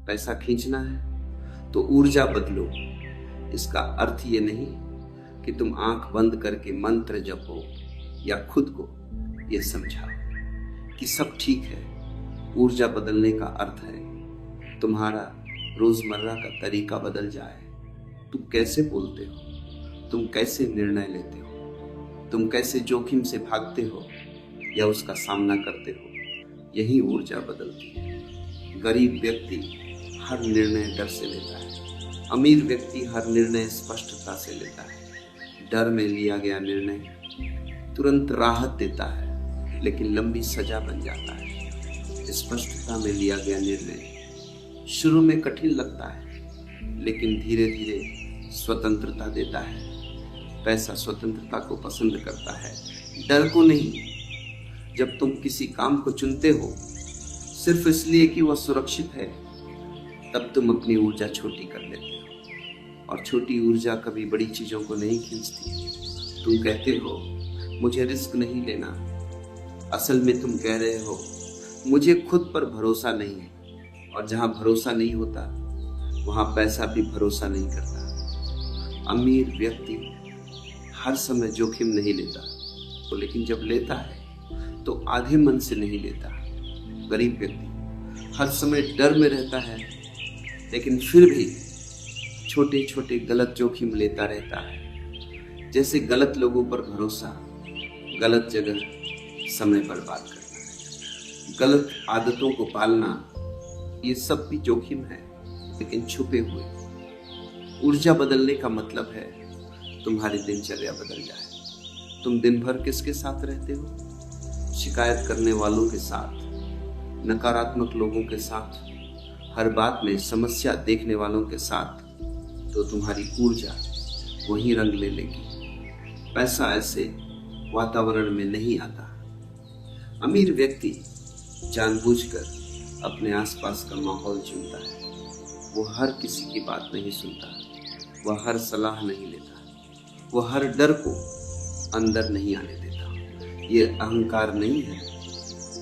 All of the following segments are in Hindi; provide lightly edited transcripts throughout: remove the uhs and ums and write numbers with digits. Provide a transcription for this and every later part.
पैसा खींचना है तो ऊर्जा बदलो। इसका अर्थ ये नहीं कि तुम आंख बंद करके मंत्र जपो या खुद को ये समझाओ कि सब ठीक है। ऊर्जा बदलने का अर्थ है तुम्हारा रोजमर्रा का तरीका बदल जाए। तुम कैसे बोलते हो, तुम कैसे निर्णय लेते हो, तुम कैसे जोखिम से भागते हो या उसका सामना करते हो, यही ऊर्जा बदलती है। गरीब व्यक्ति हर निर्णय डर से लेता है, अमीर व्यक्ति हर निर्णय स्पष्टता से लेता है। डर में लिया गया निर्णय तुरंत राहत देता है लेकिन लंबी सजा बन जाता है। स्पष्टता में लिया गया निर्णय शुरू में कठिन लगता है लेकिन धीरे धीरे स्वतंत्रता देता है। पैसा स्वतंत्रता को पसंद करता है, डर को नहीं। जब तुम किसी काम को चुनते हो सिर्फ इसलिए कि वह सुरक्षित है, तब तुम अपनी ऊर्जा छोटी कर लेते हो। और छोटी ऊर्जा कभी बड़ी चीजों को नहीं खींचती। तुम कहते हो मुझे रिस्क नहीं लेना, असल में तुम कह रहे हो मुझे खुद पर भरोसा नहीं है। और जहां भरोसा नहीं होता वहां पैसा भी भरोसा नहीं करता। अमीर व्यक्ति हर समय जोखिम नहीं लेता, लेकिन जब लेता है तो आधे मन से नहीं लेता। गरीब व्यक्ति हर समय डर में रहता है लेकिन फिर भी छोटे छोटे गलत जोखिम लेता रहता है। जैसे गलत लोगों पर भरोसा, गलत जगह समय बर्बाद करना, गलत आदतों को पालना, ये सब भी जोखिम है लेकिन छुपे हुए। ऊर्जा बदलने का मतलब है तुम्हारी दिनचर्या बदल जाए। तुम दिन भर किसके साथ रहते हो? शिकायत करने वालों के साथ, नकारात्मक लोगों के साथ, हर बात में समस्या देखने वालों के साथ, तो तुम्हारी ऊर्जा वही रंग ले लेगी। पैसा ऐसे वातावरण में नहीं आता। अमीर व्यक्ति जानबूझकर अपने आसपास का माहौल चुनता है। वो हर किसी की बात नहीं सुनता, वह हर सलाह नहीं लेता, वह हर डर को अंदर नहीं आने देता। ये अहंकार नहीं है,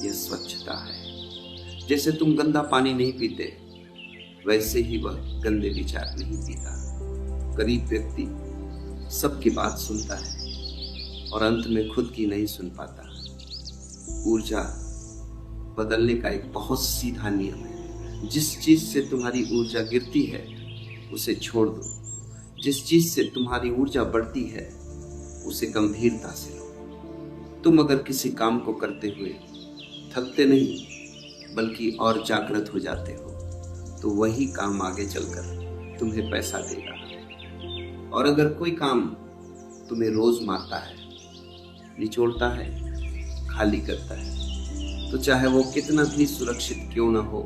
ये स्वच्छता है। जैसे तुम गंदा पानी नहीं पीते वैसे ही वह गंदे विचार नहीं पीता। गरीब व्यक्ति सबकी बात सुनता है और अंत में खुद की नहीं सुन पाता। ऊर्जा बदलने का एक बहुत सीधा नियम है। जिस चीज से तुम्हारी ऊर्जा गिरती है उसे छोड़ दो। जिस चीज से तुम्हारी ऊर्जा बढ़ती है उसे गंभीरता से लो। तुम अगर किसी काम को करते हुए थकते नहीं बल्कि और जागृत हो जाते हो तो वही काम आगे चलकर तुम्हें पैसा देगा। और अगर कोई काम तुम्हें रोज मारता है, निचोड़ता है, खाली करता है, तो चाहे वो कितना भी सुरक्षित क्यों ना हो,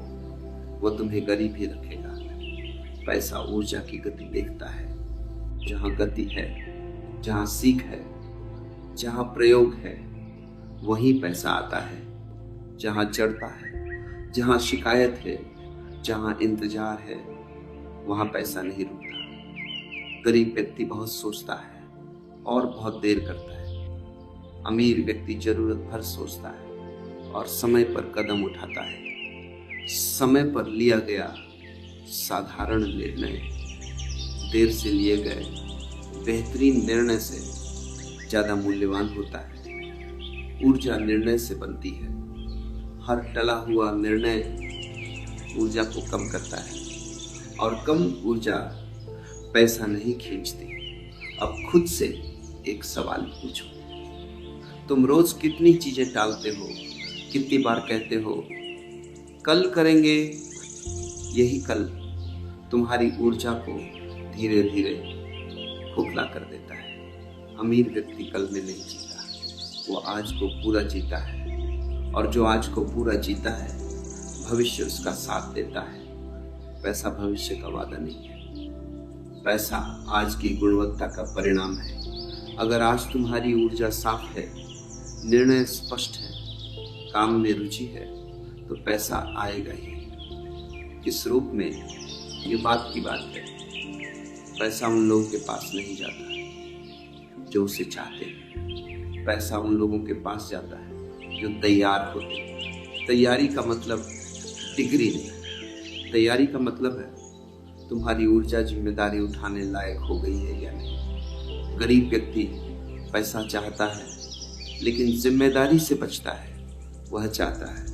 वो तुम्हें गरीब ही रखेगा। पैसा ऊर्जा की गति देखता है। जहाँ गति है, जहाँ सीख है, जहाँ प्रयोग है, वहीं पैसा आता है। जहाँ चढ़ता है, जहाँ शिकायत है, जहाँ इंतजार है, वहाँ पैसा नहीं रुकता। गरीब व्यक्ति बहुत सोचता है और बहुत देर करता है। अमीर व्यक्ति जरूरत भर सोचता है और समय पर कदम उठाता है। समय पर लिया गया साधारण निर्णय देर से लिए गए बेहतरीन निर्णय से ज्यादा मूल्यवान होता है। ऊर्जा निर्णय से बनती है। हर टला हुआ निर्णय ऊर्जा को कम करता है और कम ऊर्जा पैसा नहीं खींचती। अब खुद से एक सवाल पूछो, तुम रोज कितनी चीजें टालते हो? कितनी बार कहते हो कल करेंगे? यही कल तुम्हारी ऊर्जा को धीरे धीरे खोखला कर देता है। अमीर व्यक्ति कल में नहीं जीता, वो आज को पूरा जीता है। और जो आज को पूरा जीता है भविष्य उसका साथ देता है। पैसा भविष्य का वादा नहीं है, पैसा आज की गुणवत्ता का परिणाम है। अगर आज तुम्हारी ऊर्जा साफ है, निर्णय स्पष्ट है, काम में रुचि है, तो पैसा आएगा ही। किस रूप में, ये बात की बात है। पैसा उन लोगों के पास नहीं जाता जो उसे चाहते हैं। पैसा उन लोगों के पास जाता है जो तैयार होते हैं। तैयारी का मतलब डिग्री नहीं, तैयारी का मतलब है तुम्हारी ऊर्जा जिम्मेदारी उठाने लायक हो गई है या नहीं। गरीब व्यक्ति पैसा चाहता है लेकिन जिम्मेदारी से बचता है। वह चाहता है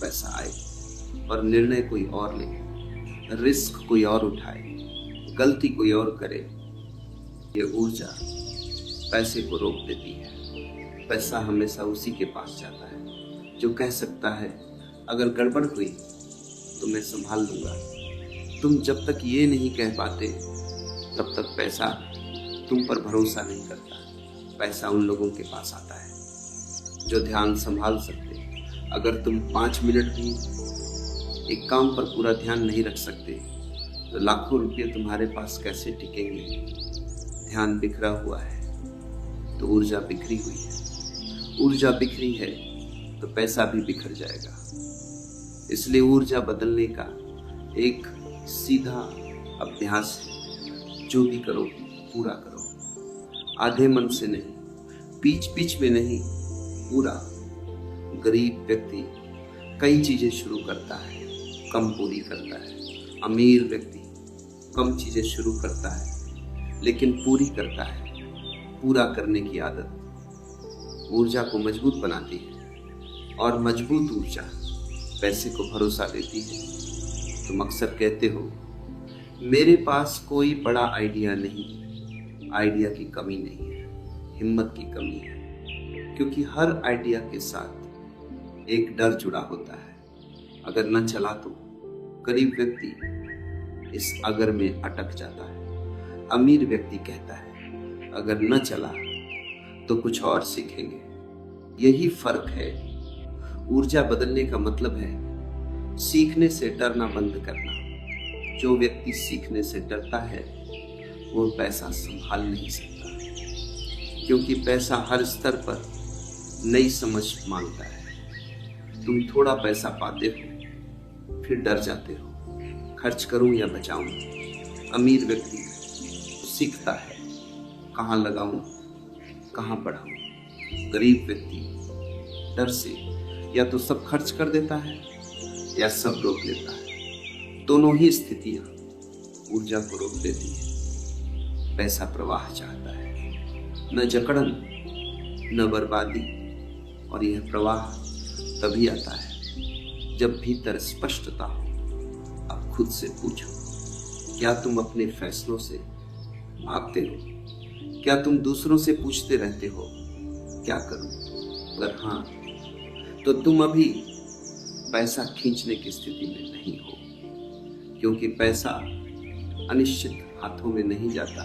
पैसा आए और निर्णय कोई और ले, रिस्क कोई और उठाए, गलती कोई और करे। ये ऊर्जा पैसे को रोक देती है। पैसा हमेशा उसी के पास जाता है जो कह सकता है अगर गड़बड़ हुई तो मैं संभाल लूंगा। तुम जब तक ये नहीं कह पाते तब तक पैसा तुम पर भरोसा नहीं करता। पैसा उन लोगों के पास आता है जो ध्यान संभाल सकते। अगर तुम 5 मिनट भी एक काम पर पूरा ध्यान नहीं रख सकते तो लाखों रुपये तुम्हारे पास कैसे टिकेंगे। ध्यान बिखरा हुआ है तो ऊर्जा बिखरी हुई है। ऊर्जा बिखरी है तो पैसा भी बिखर जाएगा। इसलिए ऊर्जा बदलने का एक सीधा अभ्यास है। जो भी करो पूरा करो, आधे मन से नहीं, बीच में नहीं, पूरा। गरीब व्यक्ति कई चीजें शुरू करता है, कम पूरी करता है। अमीर व्यक्ति कम चीजें शुरू करता है लेकिन पूरी करता है। पूरा करने की आदत ऊर्जा को मजबूत बनाती है और मजबूत ऊर्जा पैसे को भरोसा देती है। तुम अक्सर कहते हो मेरे पास कोई बड़ा आइडिया नहीं। आइडिया की कमी नहीं है, हिम्मत की कमी है। क्योंकि हर आइडिया के साथ एक डर जुड़ा होता है, अगर न चला तो। गरीब व्यक्ति इस अगर में अटक जाता है। अमीर व्यक्ति कहता है अगर न चला तो कुछ और सीखेंगे। यही फर्क है। ऊर्जा बदलने का मतलब है सीखने से डरना बंद करना। जो व्यक्ति सीखने से डरता है वो पैसा संभाल नहीं सकता, क्योंकि पैसा हर स्तर पर नई समझ मांगता है। तुम थोड़ा पैसा पाते हो फिर डर जाते हो, खर्च करूं या बचाऊं। अमीर व्यक्ति सीखता है कहां लगाऊं, कहां बढ़ाऊं। गरीब व्यक्ति डर से या तो सब खर्च कर देता है या सब रोक लेता है। दोनों ही स्थितियां ऊर्जा को रोक देती है। पैसा प्रवाह चाहता है, न जकड़न न बर्बादी। और यह प्रवाह तभी आता है जब भीतर स्पष्टता हो। अब खुद से पूछो, क्या तुम अपने फैसलों से भागते हो? क्या तुम दूसरों से पूछते रहते हो क्या करूं? अगर हाँ तो तुम अभी पैसा खींचने की स्थिति में नहीं हो, क्योंकि पैसा अनिश्चित हाथों में नहीं जाता।